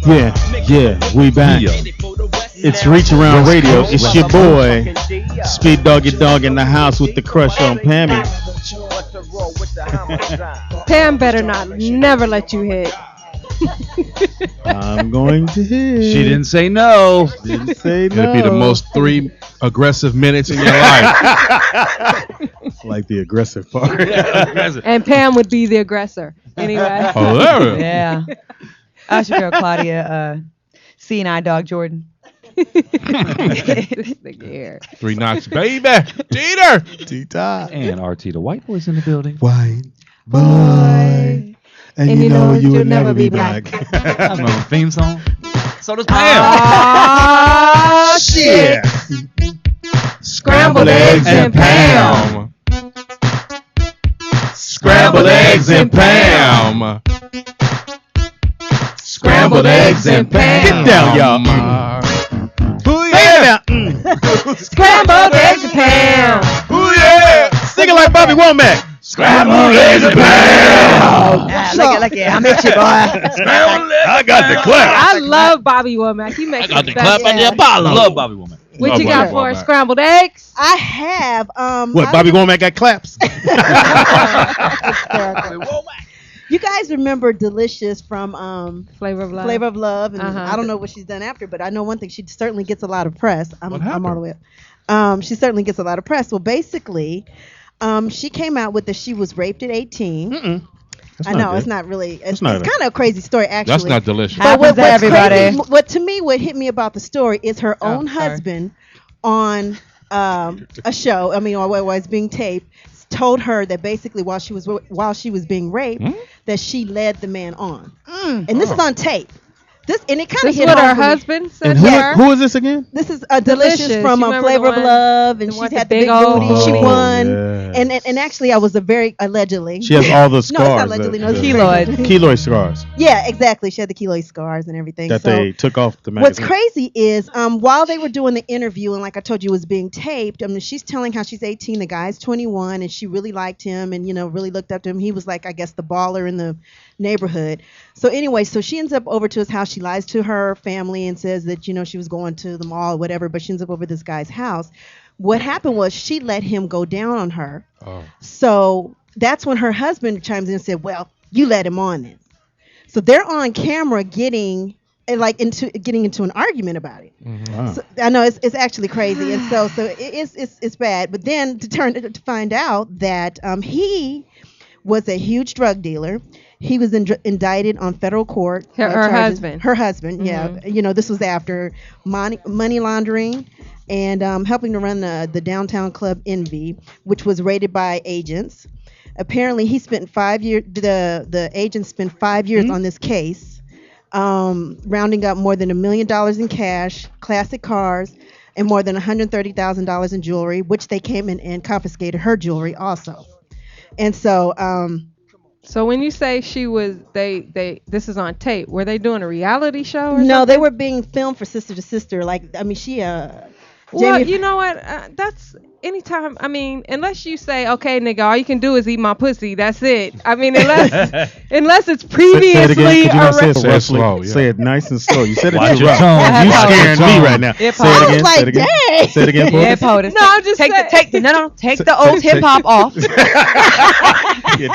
Yeah, we back. It's Reach Around Radio. It's your boy, Speed Doggy Dog in the house with the crush on Pammy. Pam better not never let you hit. I'm going to hit. She didn't say no. Didn't say no. It'll be the most 3 aggressive minutes in your life. Like the aggressive part. And Pam would be the aggressor. Anyway. Hilarious. Yeah. That's your girl Claudia, C&I Dog Jordan. This nigga here. 3 knocks, baby. Jeter. T-Top. And RT, the white boy's in the building. White boy. And you know you would never be black. That's my theme song. So does Pam. Oh, shit. Scrambled eggs and Pam. Scrambled eggs and Pam. Scrambled eggs and Pam. Get down, y'all. Ooh, yeah. Scrambled eggs and Pam. Ooh, yeah. Sing it like Bobby Womack. Scrambled eggs and Pam. Look it. I'm at you, boy. Scrambled eggs. I got the clap. I love Bobby Womack. He makes I got the the clap best. on the Apollo. Love Bobby Woman. What you got for us? Scrambled eggs? I have. What, Bobby Womack got claps? You guys remember Delicious from Flavor of Love. Flavor of Love? And Uh-huh. I don't know what she's done after, but I know one thing. She certainly gets a lot of press. What I'm happened? all the way up. She certainly gets a lot of press. Well, basically, she came out with that she was raped at 18. Mm-mm. That's I not know good. it's not really. It's not kind of a crazy story, actually. That's not delicious. But Happens to everybody. crazy, what to me, what hit me about the story is her own sorry. husband on a show. I mean, or was being taped. Told her that basically while she was being raped, that she led the man on, and this is on tape. This and it kind of This is hit what home her for me. husband said And to her. who is this again? This is Delicious Delicious. from You remember Flavor the of one- Love, and the she's one with had the the big big old booty. She booty? won, Yeah. and actually, I was a very allegedly. She has all the No, it's scars. not allegedly. No, it's Keloid. Keloid scars Yeah, exactly. She had the keloid scars and everything. that so, they took off the what's magazine. crazy is while they were doing the interview, and like I told you, it was being taped. I mean, she's telling how she's 18, the guy's 21, and she really liked him, and really looked up to him. He was like, I guess, the baller in the neighborhood. So anyway, so she ends up over to his house. She lies to her family and says that she was going to the mall or whatever, but she ends up over this guy's house. What happened was she let him go down on her. Oh. So that's when her husband chimes in and said, well, you let him on then. So they're on camera getting into an argument about it. Wow. So, I know it's actually crazy, and so it's bad. But then to find out that he was a huge drug dealer. He was indicted on federal court. Her charges. husband. Her husband, yeah. This was after money laundering and helping to run the downtown club Envy, which was raided by agents. Apparently, he spent 5 years. The agents spent 5 years on this case, rounding up more than $1 million in cash, classic cars, and more than $130,000 in jewelry, which they came in and confiscated her jewelry also. And so, So when you say she was, this is on tape. Were they doing a reality show? Or no, something? they were being filmed for Sister to Sister. Like, I mean, she. Well, Jamie, you know what? That's anytime. I mean, unless you say, okay, nigga, all you can do is eat my pussy. That's it. I mean, unless it's previously Say it again. Could you not say it Say it roughly? slow, yeah. Say it nice and slow. You said it Watch too your rough. tone. You Watch your scaring me tone. right now. Yeah, Say it I again. was like, Say it again. dang. Say it again. Yeah, Paul. POTUS. No, I'm just saying. Take the old hip hop off. Yeah,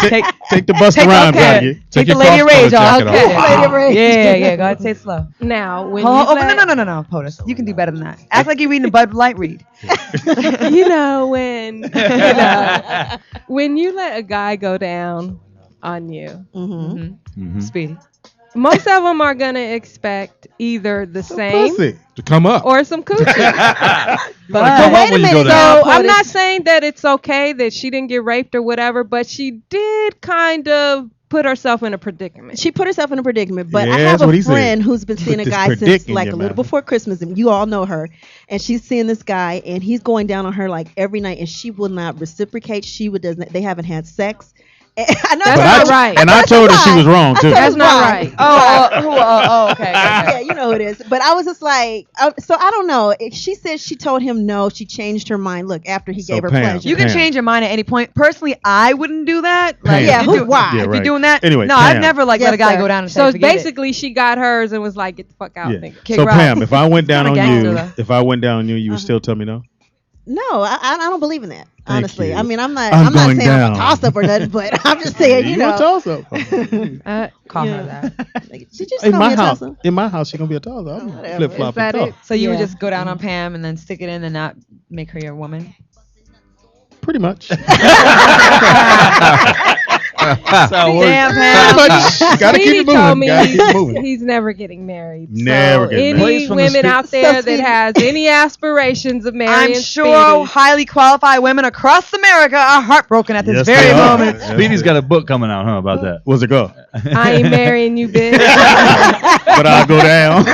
take the bust Take the- around okay. out of you. Take the your Lady cross-collar Rage off. jacket Okay. off. Lady Rage. Yeah. Go ahead, say it slow. Now, when Oh, you let, no, POTUS. You can do better than that. Act like you're reading a Bud Light read. when you let a guy go down on you, Speedy. most of them are gonna expect either the same Pussy. To come up. or some coochie. But wait a minute, So now, I'm POTUS. not saying that it's okay that she didn't get raped or whatever, but she did kind of put herself in a predicament. She put herself in a predicament, but Yeah, I have that's what a he said. friend who's been seeing Put a this guy since predict in like your a little mouth. before Christmas, and you all know her. And she's seeing this guy, and he's going down on her like every night, and she will not reciprocate. They haven't had sex, I know That's not right. And I told her she was wrong too. That's not right. Okay. Yeah, you know who it is. But I was just like, so I don't know. She said she told him no. She changed her mind. Look, after he gave her Pam, pleasure. You can Pam. change your mind at any point. Personally, I wouldn't do that. Pam. Yeah, if you who? do- Why? Yeah, If right. you're doing that, Anyway, no, Pam. I'd never let Yes, a guy sir. go down and say, So forget it. basically, she got hers and was like, "Get the fuck out, Yeah. nigga." Kick So rocks. Pam, if I went down Kinda on gangster, you, though. if I went down on you, you would still tell me no. No, I don't believe in that. Thank Honestly, you. I mean, I'm not I'm saying going I'm a down. toss up or nothing, but I'm just saying, you know. toss up. Call Yeah. her that. Did you just In call my me a house, toss up? in my house, she gonna be a toss up. I'm whatever. flip flop Is that and it? toss. So you would Yeah. just go down on Pam and then stick it in and not make her your woman? Pretty much. Damn, Pam. Gotta Speedy keep it told moving. me Gotta keep it moving. he's never getting married. Never so getting any married. Plays from the women street. out there So that has any aspirations of marrying I'm sure highly qualified women across America are heartbroken at this Yes, very they are. moment. Yes, Speedy's they got a book coming out, huh? About that. What's it go? I ain't marrying you, bitch. But I'll go down.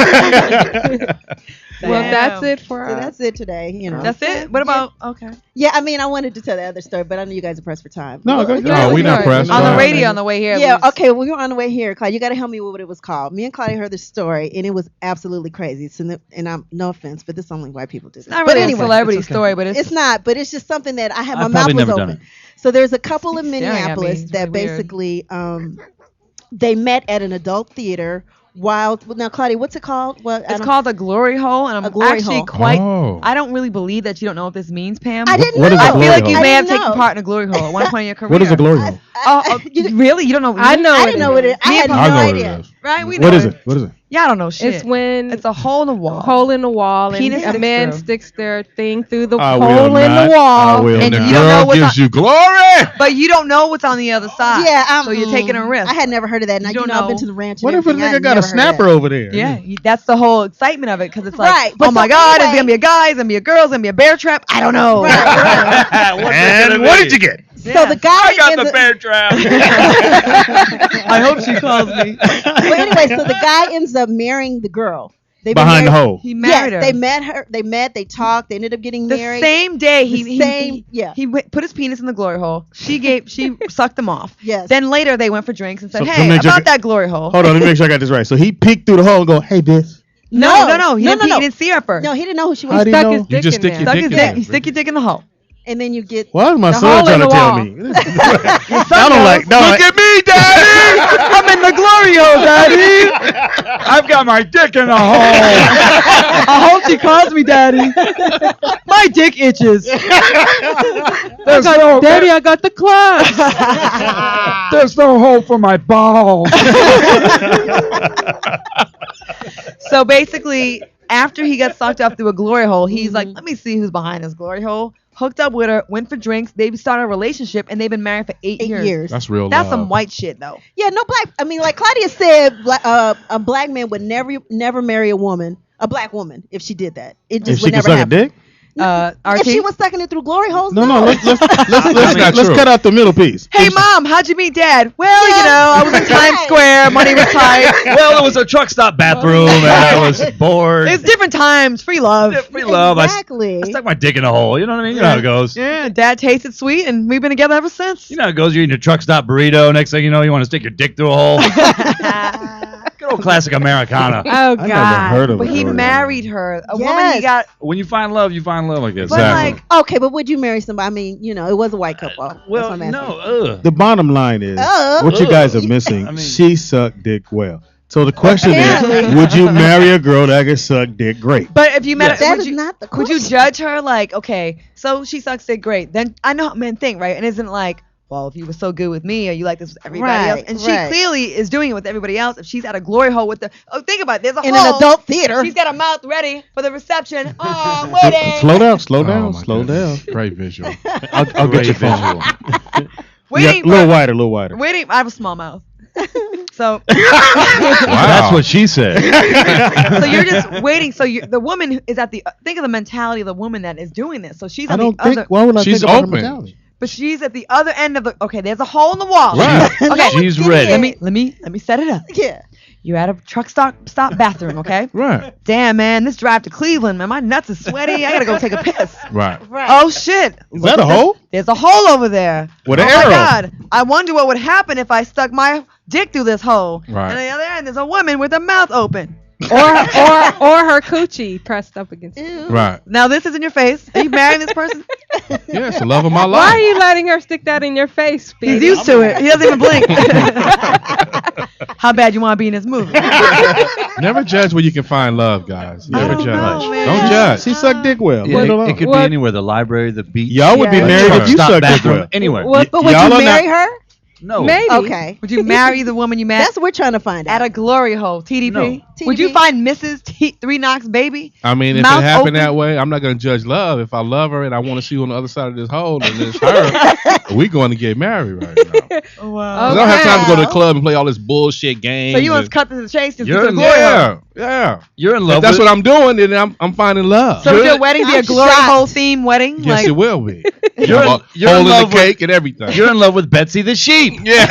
Well, that's it for So us. that's it today. You know. That's it? What about, okay. Yeah, I mean, I wanted to tell the other story, but I know you guys are pressed for time. No, go- No, we not pressed. On the Fine. radio on the way here. Yeah, we- okay, we were on the way here, Claudia. You got to help me with what it was called. Me and Claudia heard this story, and it was absolutely crazy. So, and I'm no offense, but this is only white people do this. It's not But really anyway, a celebrity it's okay. story, but it's not, but it's just something that I had my I've mouth probably was never done open. it. So there's a couple in Staring at me. Minneapolis It's that really weird. basically they met at an adult theater. While now, Claudia, what's it called? Well, It's called a glory hole, and A I'm glory actually hole. quite. Oh. I don't really believe that you don't know what this means, Pam. I didn't What know. is a I feel glory like you hole? may I have didn't taken know. part in a glory hole at one point in your career. What is a glory hole? Really? You don't know? I know I it didn't know is. what it. I Me had and no I know what idea. it is. Right? We know What is it? What is it? Yeah, I don't know shit. It's when It's a hole in the wall. hole in the wall and Penis a sticks man through. sticks their thing through the I will hole in not. the wall. I will And The not. you don't know girl what's gives on- you glory. But you don't know what's on the other side. Yeah, So you're taking a risk. I had never heard of that. Now You don't I've been know. to the ranch. What and if a everything. I nigga got a never heard of snapper that. over there? Yeah, that's the whole excitement of it because it's like, Right, but oh my so God, it's anyway- gonna be a guy, it's gonna be a girl, it's gonna be a bear trap. I don't know. And what did you get? So the guy I got ends the up- bear trap. I hope she calls me. But anyway, so the guy ends up marrying the girl. They've been Behind the married- hole. He married her. Yes, they met her. They met. They talked. They ended up getting the married. same day The he same- yeah. he put his penis in the glory hole. She sucked him off. Yes. Then later they went for drinks and said, So- so hey, make sure- about that glory hole. Hold on, let me make sure I got this right. So he peeked through the hole and go, "Hey, bitch." No. He No, didn't, no. He didn't see her first. No, he didn't know who she How was. do you Stuck know? his You dick just in stick there. your Stuck dick his in dick. there. You stick your dick in the hole. And then you get. Why is my The son hole trying in to the tell wall. me? I don't like. No, Look at me, Daddy. I'm in the glory hole, Daddy. I've got my dick in the hole. I hope she calls me Daddy. My dick itches. Daddy, I got the class. There's no hole for my balls. So basically, after he got sucked up through a glory hole, he's like, let me see who's behind this glory hole. Hooked up with her, went for drinks. They started a relationship, and they've been married for 8 years. That's real That's love. some white shit, though. Yeah, no black. I mean, like Claudia said, a black man would never marry a woman, a black woman, if she did that. It if just she would can never suck a happen. dick. If she was sucking it through glory holes, No, let's not let's true. cut out the middle piece. Hey, Mom, how'd you meet Dad? Well, Yeah. you know, I was in Times Right. Square. Money was tight. Well, it was a truck stop bathroom, and I was bored. It's different times. Free love. Free love. Exactly. I stuck my dick in a hole. You know what I mean? You know how it goes. Yeah, Dad tasted sweet, and we've been together ever since. You know how it goes. You're eating a truck stop burrito. Next thing you know, you want to stick your dick through a hole. Good old classic Americana. Oh I never heard God. of But a he glory married her. A woman Yes. he got. When you find love, you find love, I guess. But like, Okay, but would you marry somebody? I mean, you know, it was a white couple. That's what well, I'm asking. no. hole. The bottom line is, Oh. what you guys are missing. I mean- She sucked dick well. So the question Apparently. is, would you marry a girl that can suck dick great? but if you met her, That would is you, not the would you question. judge her like, okay, so she sucks dick great? Then I know how men think, right? And isn't like, well, if you were so good with me, or you like this with everybody else, Right, and she right. clearly is doing it with everybody else. If she's at a glory hole with the, think about it, there's a In hole. an adult theater. She's got a mouth ready for the reception. Oh, I'm waiting. Slow down, slow Oh, down, my slow down. goodness. Great visual. I'll get your phone. Waiting A little for- wider, a little wider. Waiting. I have a small mouth. So, That's what she said. so you're just waiting. So the woman is at the. Think of the mentality of the woman that is doing this. So she's I on don't the think. other. Why would I She's think about her open. mentality? But she's at the other end of the. Okay, there's a hole in the wall. Right. Okay, She's ready. let me set it up. Yeah. You're at a truck stop bathroom, okay? Right. Damn, man, this drive to Cleveland, man, my nuts are sweaty. I gotta go take a piss. Right. Oh shit! Is that a hole? There's a hole over there. With an Oh my arrow. God! I wonder what would happen if I stuck my dick through this hole. Right. And on the other end, there's a woman with her mouth open. or her coochie pressed up against you. Ew. Right. Now this is in your face. Are you marrying this person? Yeah, it's the love of my Why are life. you letting her stick that in your face, He's Speedy? used to it. He doesn't even blink. How bad you want to be in this movie? Never judge where you can find love, guys. I Never don't judge. know, man. Don't judge. She sucked dick well. Yeah, Leave it alone. it could What? be anywhere. The library, the beach. Y'all would be Yeah. married if you Stop sucked dick bathroom, well. anywhere. Well, But would Y'all you are marry not- her? No. Maybe. Okay. Would you marry the woman you met That's what we're trying to find at out. a glory hole? TDP. No. Would you TDP? find Mrs. Three Knocks baby? I mean, if Mouth it happened open? that way, I'm not going to judge love. If I love her and I want to see you on the other side of this hole and it's her, we going to get married right now. Oh, wow. 'Cause I don't have time to go to the Okay. club and play all this bullshit games. So you want and- to cut to the chase? Just You're to in the glory hole. yeah, yeah. You're in If love that's with what I'm doing, then I'm finding love. So would your wedding be a I'm glory shocked. hole theme wedding? yes, like, it will be. You're in- I'm you're in holding love the with- cake and everything. You're in love with Betsy the sheep. yeah.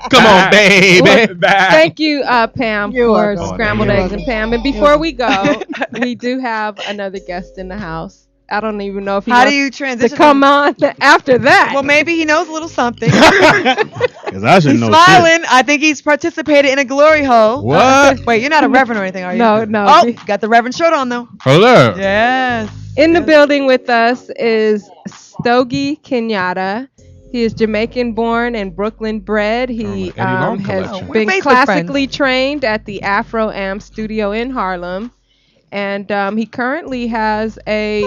Come on, baby. Thank you, Pam, You're for welcome. scrambled You're eggs and Pam. And before we go, we do have another guest in the house. I don't even know if he how wants do you to transition? come on after that. Well, maybe he knows a little something. Because I should He's know. smiling. I think he's participated in a glory hole. What? Wait, you're not a reverend or anything, are you? No. Oh, got the reverend shirt on though. Hello. Yes. In the building with us is Stogie Kenyatta. He is Jamaican born and Brooklyn bred. He Eddie Long has collection. been We're Facebook classically trained at the Afro Am studio in Harlem. And he currently has a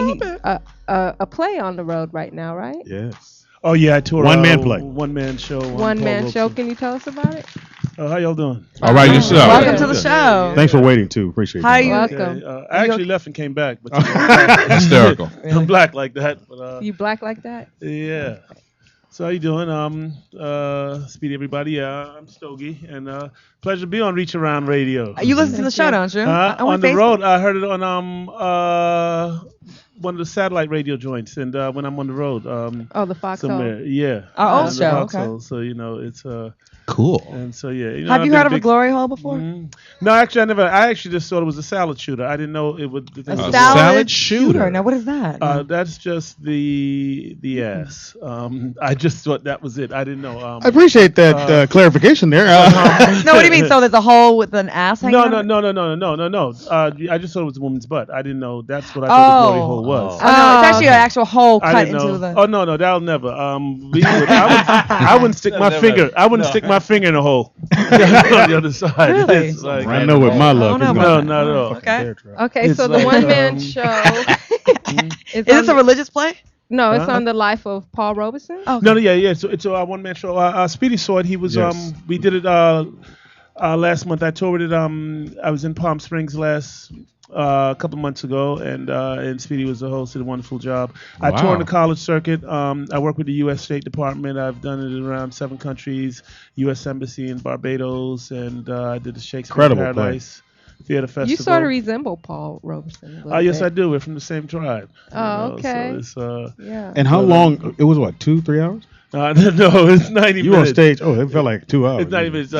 play on the road right now, right? Yes. Oh yeah, I tour One-man play. One man show. One man show. Can you tell us about it? How y'all doing? All right, yourself. Welcome Yeah. to the show. Thanks for waiting too. Appreciate How it. you- Welcome. I actually left and came back, but Hysterical. I'm black like that. But You black like that? yeah. So how you doing? Speedy everybody. Yeah, I'm Stogie, and pleasure to be on Reach Around Radio. You listen to the show, don't you? On the road, I heard it on one of the satellite radio joints, and when I'm on the road, Oh, the Foxhole. somewhere, yeah, Our old the show, Foxhole. okay. So it's Cool. and so yeah. You know, Have I've you been heard of a big- glory hole before? No, actually, I never. I actually just thought it was a salad shooter. I didn't know it would. The A thing was- salad shooter. Now, what is that? That's just the ass. I just thought that was it. I didn't know. I appreciate that clarification there. no, what do you mean? So there's a hole with an ass hanging no, out no, of it? no. I just thought it was a woman's butt. I didn't know that's what I thought the glory hole was. Oh, no, it's actually an actual hole I cut didn't into know. the. Oh no, that'll never. I wouldn't stick my finger. I wouldn't stick my finger in a hole on the other side. Really? It's like, I know with my luck. don't it's know gonna no, about not at all. fucking Okay. bear trap. Okay, It's so the like, one man show Is this a religious play? no, it's Huh? on the life of Paul Robeson. Oh, No, yeah. So it's a one man show. Speedy saw it. He was Yes. we did it last month. I toured it. I was in Palm Springs last a couple months ago, and Speedy was the host. Did a wonderful job. I Wow. toured the college circuit. I work with the U.S. State Department. I've done it in around 7 countries. U.S. Embassy in Barbados, and I did the Shakespeare in Incredible play. Paradise Theater Festival. You sort of resemble Paul Robeson. a little Yes, bit. I do. We're from the same tribe. Oh, okay. So it's, Yeah. And how long? It was what, 2-3 hours? no, it's 90 You were on minutes. stage. Oh, it felt like 2 hours. It's 90 minutes.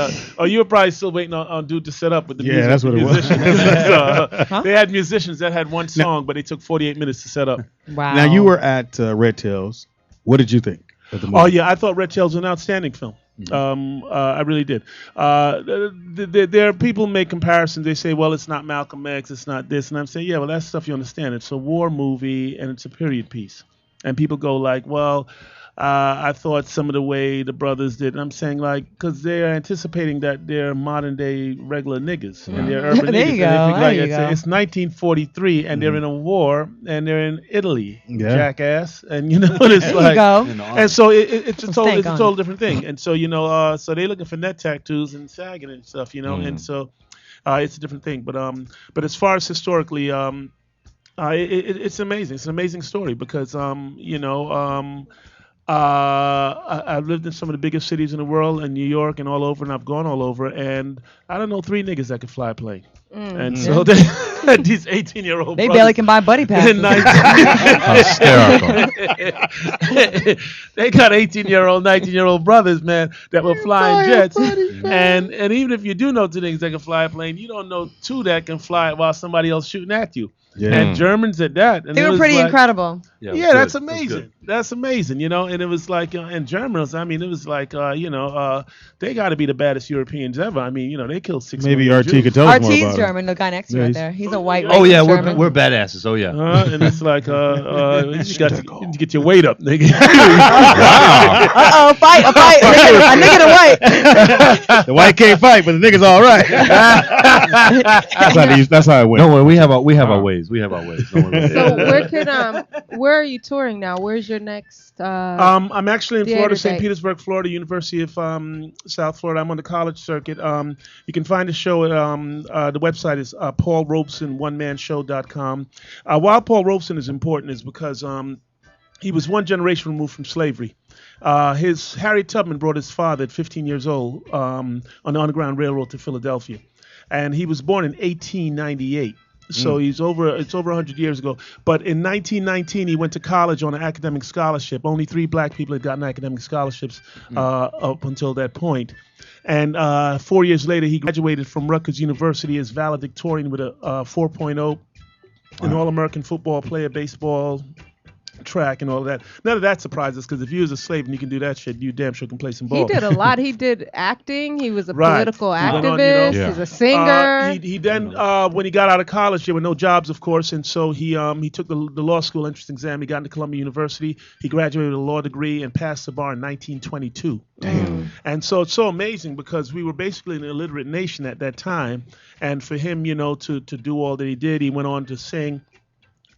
You were probably still waiting on dude to set up with the Yeah, music. that's what it was. Musicians. They had musicians that had one song, but they took 48 minutes to set up. wow. Now you were at Red Tails. What did you think of the movie? Oh yeah, I thought Red Tails was an outstanding film. I really did. There are people who make comparisons. They say, well, it's not Malcolm X, it's not this, and I'm saying, yeah, well, that's stuff you understand. It's a war movie and it's a period piece. And people go like, well, I thought some of the way the brothers did. And I'm saying like, because they're anticipating that they're modern day regular niggas and they're urban There niggas. you And they go, think, there like, you it's, go. it's 1943 and they're in a war and they're in Italy, Yeah. jackass. And you know, it's There like, you go. and so it's a Some total, stank it's a on total it. different thing. And so so they're looking for neck tattoos and sagging and stuff, and so it's a different thing. But as far as historically, it's amazing. It's an amazing story because I've lived in some of the biggest cities in the world, in New York and all over, and I've gone all over, and I don't know 3 niggas that could fly a plane. And so they had these 18-year-old They barely can buy buddy passes. Hysterical. They got 18-year-old, 19-year-old brothers, man, that were flying jets. And even if you do know two niggas that can fly a plane, you don't know two that can fly it while somebody else shooting at you. Yeah. And Germans at that. And They it were was pretty like- incredible. Yeah, it was Yeah, good. that's It was amazing. good. That's amazing, you know. And it was like, and Germans, I mean, it was like, they got to be the baddest Europeans ever. I mean, you know, they killed 6 Maybe million RT Jews. could tell us more RT's about it. German, the guy next to you Yeah, right he's- there. He's a white. Oh yeah, German. we're badasses. Oh yeah. And it's like, you got to get your weight up, nigga. Wow. Uh-oh, fight, a fight. A nigga to white. The white can't fight, but the nigga's all right. That's how it went. Don't worry, we have our ways. We have our ways. Don't worry. So where are you touring now? Where's your next? I'm actually in Theater Florida, St. date. Petersburg, Florida, University of South Florida. I'm on the college circuit. You can find the show at the website is Paul Robeson OneManShow.com. Why Paul Robeson is important is because he was one generation removed from slavery. Harry Tubman brought his father at 15 years old on the Underground Railroad to Philadelphia, and he was born in 1898. So it's over 100 years ago. But in 1919, he went to college on an academic scholarship. Only 3 black people had gotten academic scholarships up until that point. And 4 years later, he graduated from Rutgers University as valedictorian with a 4.0, an All-American football player, baseball, track, and all of that. None of that surprises us because if you was a slave and you can do that shit, you damn sure can play some ball. He did a lot. He did acting. He was a Right. political He went activist. on, you know. Yeah. He's a singer. He then, when he got out of college, there were no jobs, of course, and so he took the law school entrance exam. He got into Columbia University. He graduated with a law degree and passed the bar in 1922. And so it's so amazing because we were basically an illiterate nation at that time, and for him, you know, to do all that he did, he went on to sing,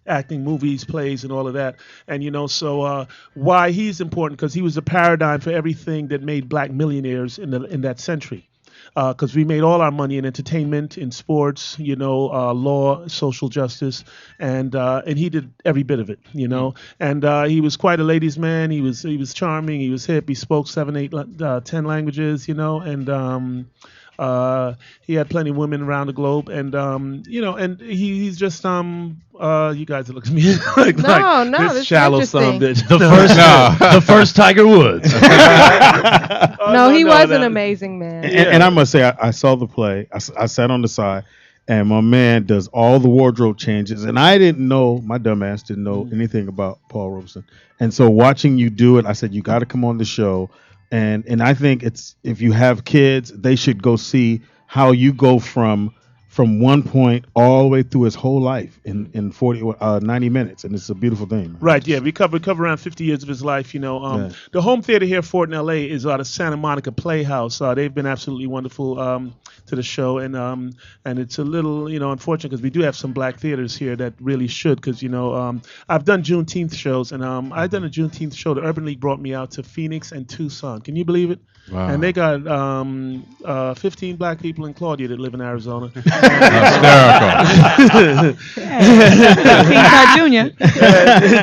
acting, movies, plays, and all of that. And, you know, so why he's important, because he was a paradigm for everything that made black millionaires in that century. Because we made all our money in entertainment, in sports, you know, law, social justice, and he did every bit of it, you know. And he was quite a ladies' man. He was charming. He was hip. He spoke 7, 8, 10 languages, you know, and he had plenty of women around the globe, and you know, and he's just you guys look at me like No, this this is shallow son of a interesting. bitch. The first Tiger Woods. no, he was an no. amazing man. And I must say, I saw the play. I sat on the side, and my man does all the wardrobe changes. And I didn't know, my dumb ass didn't know anything about Paul Robeson. And so watching you do it, I said, you got to come on the show. And I think it's, if you have kids, they should go see how you go from one point all the way through his whole life in 90 minutes, and it's a beautiful thing, man. Right, yeah, we cover around 50 years of his life. You know, Yeah. the home theater here, Fort in LA, is the Santa Monica Playhouse. They've been absolutely wonderful to the show, and it's a little, you know, unfortunate because we do have some black theaters here that really should, because, you know, I've done Juneteenth shows, and I've done a Juneteenth show. The Urban League brought me out to Phoenix and Tucson. Can you believe it? Wow. And they got 15 black people in Claudia that live in Arizona. Hysterical. King Tut Jr.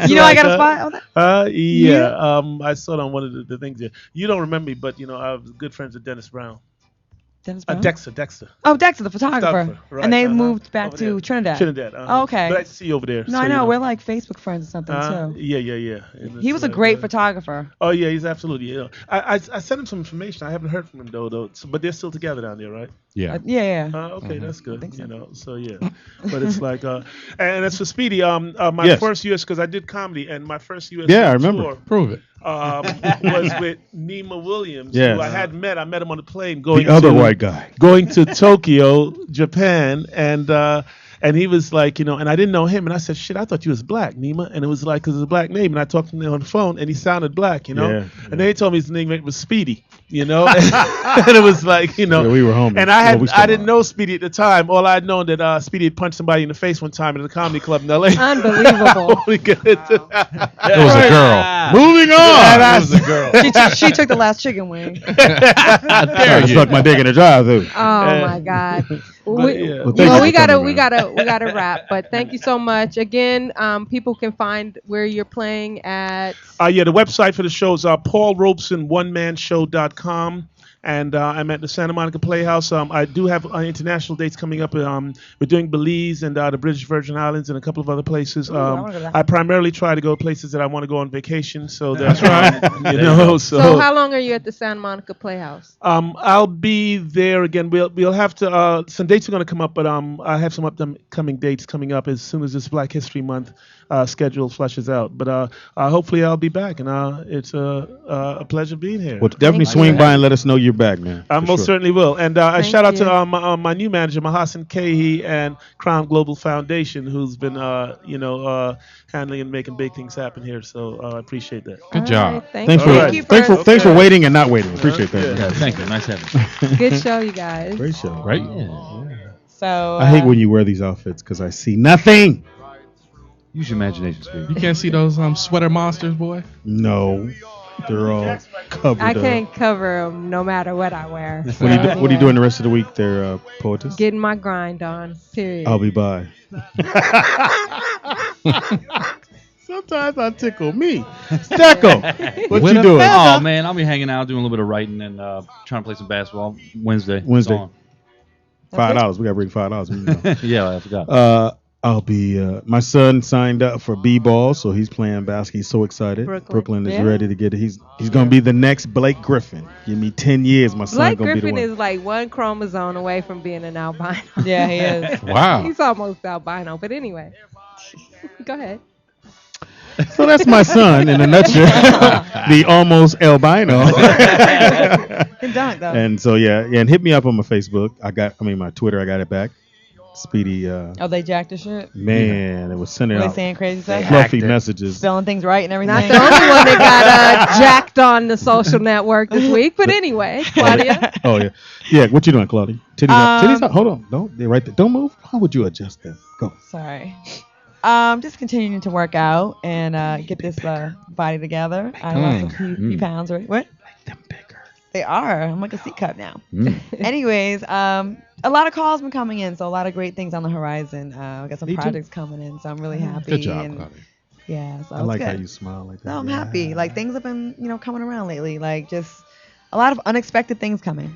You know I got a spot on that? Yeah. I saw it on one of the things here. You don't remember me, but, you know, I was good friends with Dennis Brown. Dennis Brown? Dexter. Oh, Dexter, the photographer. Photographer, right, and they uh-huh. moved back Over to there. Trinidad. Trinidad. Oh, okay. But I see you over there. No, so, I you know. We're like Facebook friends or something, too. Yeah. And He it's was a like, great photographer. Oh yeah, he's absolutely. Yeah. I sent him some information. I haven't heard from him though. So, but they're still together down there, right? Yeah. Yeah. Okay, that's good. think so. You know, so yeah. But it's like, and as for Speedy, my Yes. first U.S. because I did comedy, and my first U.S. Yeah, I remember. tour Prove it. was with Nima Williams, Yes. who I hadn't met. I met him on the plane going The other to, white guy. going to Tokyo, Japan, and he was like, you know, and I didn't know him, and I said, shit, I thought you was black, Nima, and it was like, because it's a black name, and I talked to him on the phone, and he sounded black, you know, Yeah. and then he told me his name was Speedy, you know, and it was like, you know, Yeah, we were homies. and Well, we still I didn't are. know Speedy at the time. All I'd known that Speedy had punched somebody in the face one time at a comedy club in L.A. Unbelievable. Only good. It was a girl. Moving on. And It was a girl. She took the last chicken wing. I stuck my dick in the drive-through. Oh my God. yeah. Well, thank you We for gotta coming, wrap. But thank you so much again. People can find where you're playing at. Yeah, the website for the show is paulrobeson1manshow.com. and I'm at the Santa Monica Playhouse. I do have international dates coming up. We're doing Belize and the British Virgin Islands and a couple of other places. I wanna go to that. I primarily try to go places that I want to go on vacation. So That's right. You know, So how long are you at the Santa Monica Playhouse? I'll be there again. We'll have to. Some dates are going to come up, but I have some upcoming dates coming up as soon as this Black History Month schedule flushes out. But hopefully I'll be back, and it's a pleasure being here. Well, definitely swing by and let us know you're back, man. I for most sure. certainly will. And a Thank shout out you. to my new manager, Mahasan Kahi, and Crown Global Foundation, who's been handling and making big things happen here. So I appreciate that. Good All job. right, thank Thanks you. for Thank you, thanks for Fred. thanks for Okay. waiting and not waiting. Appreciate that. Okay. man. Yeah, thank you. Nice having you. Good show, you guys. Great show. Right? So I hate when you wear these outfits because I see nothing. Use your imagination, Steve. You can't see those sweater monsters, boy. No, they're all covered I up. can't cover them no matter what I wear. What are you So, What are you yeah. doing the rest of the week, there, poetess? Getting my grind on. Period. I'll be by. Sometimes I tickle me. Stacko, what With you a doing? Oh man, I'll be hanging out, doing a little bit of writing, and trying to play some basketball Wednesday. Wednesday. So $5. We gotta bring $5. on. Yeah, I forgot. I'll be. My son signed up for b-ball, so he's playing basketball. He's so excited. Brooklyn. is Yeah. ready to get it. He's gonna be the next Blake Griffin. Give me 10 years, my son Blake gonna be the Griffin one. is like one chromosome away from being an albino. yeah, he is. Wow. He's almost albino. But anyway, go ahead. So that's my son in a nutshell. The almost albino. Good dunk though. And so yeah, and hit me up on my Facebook. My Twitter. I got it back. Speedy, Oh, they jacked the shit. man, it was sending Were they out saying crazy stuff? fluffy messages. Spelling things right and everything. Not the only one that got jacked on the social network this week. But anyway, Claudia. Oh yeah, yeah. What you doing, Claudia? Titties out. Titties Um, out. Hold on. Don't. They're right there. Don't move. How would you adjust that? Go. Sorry. Just continuing to work out and get this body together. I lost a few pounds. Right? What? Them bigger. They are. I'm like a C cup now. Mm. Anyways, a lot of calls been coming in, so a lot of great things on the horizon. I got some Me too. projects coming in, so I'm really happy. Good job, and Claudia. yeah, so I it's like good. how you smile like that. No, I'm Yeah. happy. Like things have been, coming around lately. Like just a lot of unexpected things coming.